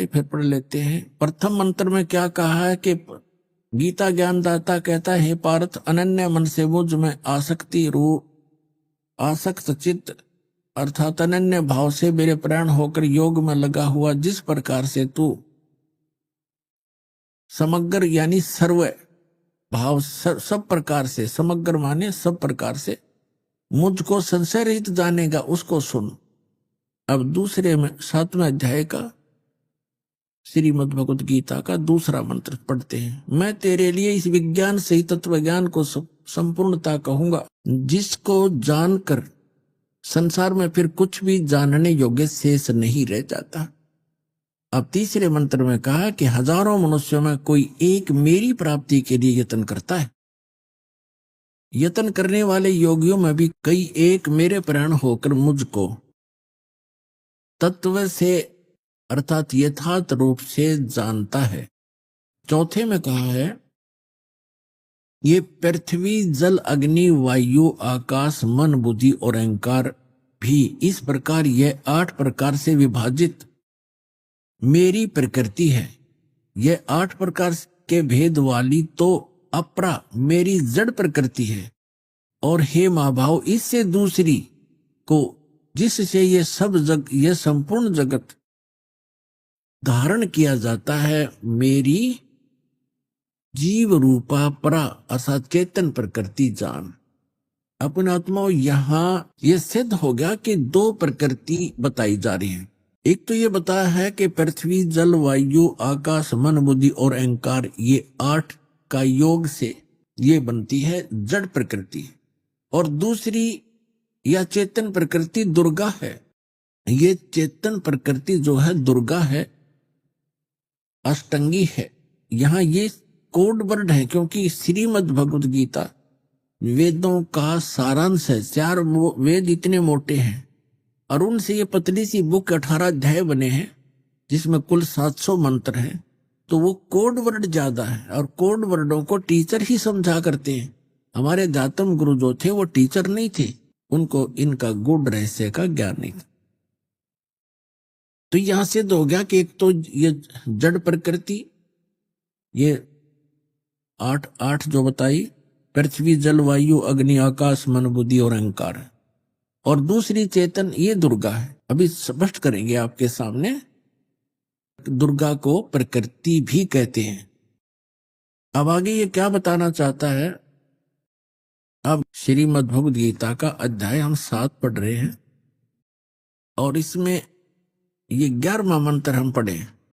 फिर पढ़ लेते हैं। प्रथम मंत्र में क्या कहा है कि गीता ज्ञानदाता कहता है, हे पार्थ, अनन्य मन से मुझ में आसक्त चित्त अर्थात अनन्य भाव से मेरे प्राण होकर योग में लगा हुआ, जिस प्रकार से तू समग्र यानी सर्व भाव सब प्रकार से, समग्र माने सब प्रकार से मुझको संशय रहित जानेगा, उसको सुन। अब दूसरे में 7वें अध्याय का श्रीमद् भगवत गीता का दूसरा मंत्र पढ़ते हैं। मैं तेरे लिए इस विज्ञान से ही तत्व ज्ञान को संपूर्णता कहूंगा, जिसको जानकर संसार में फिर कुछ भी जानने योग्य शेष नहीं रह जाता। अब तीसरे मंत्र में कहा कि हजारों मनुष्यों में कोई एक मेरी प्राप्ति के लिए यत्न करता है। यत्न करने वाले योगियों में भी कई एक मेरे प्राण होकर मुझको तत्व से अर्थात यथार्थ रूप से जानता है। चौथे में कहा है, ये पृथ्वी जल अग्नि वायु आकाश मन बुद्धि और अहंकार भी इस प्रकार यह 8 प्रकार से विभाजित मेरी प्रकृति है। यह 8 प्रकार के भेद वाली तो अपरा मेरी जड़ प्रकृति है। और हे महाभाव, इससे दूसरी को जिससे ये यह संपूर्ण जगत धारण किया जाता है, मेरी जीव रूपा परा अर्थात चेतन प्रकृति जान। अपने आत्मा यहां यह सिद्ध हो गया कि 2 प्रकृति बताई जा रही है। एक तो ये बताया है कि पृथ्वी जल वायु आकाश मन बुद्धि और अहंकार, ये 8 का योग से ये बनती है जड़ प्रकृति। और दूसरी यह चेतन प्रकृति दुर्गा है। ये चेतन प्रकृति जो है दुर्गा है, अष्टंगी है। यहां ये कोड वर्ड है, क्योंकि श्रीमद् भगवत गीता वेदों का सारांश है। 4 वेद इतने मोटे हैं और उनसे ये पतली सी बुक 18 अध्याय बने हैं, जिसमें कुल 700 मंत्र हैं। तो वो कोड वर्ड ज्यादा है और कोड वर्डों को टीचर ही समझा करते हैं। हमारे जातम गुरु जो थे वो टीचर नहीं थे, उनको इनका गूढ़ रहस्य का ज्ञान नहीं था। तो यहां सिद्ध हो गया कि एक तो ये जड़ प्रकृति, ये 8 जो बताई, पृथ्वी जल वायु अग्नि आकाश मन बुद्धि और अहंकार है। और दूसरी चेतन ये दुर्गा है। अभी स्पष्ट करेंगे आपके सामने। दुर्गा को प्रकृति भी कहते हैं। अब आगे ये क्या बताना चाहता है। अब श्रीमद् भगवद गीता का अध्याय हम 7 पढ़ रहे हैं और इसमें ये 11वां मंत्र हम पढ़े हैं।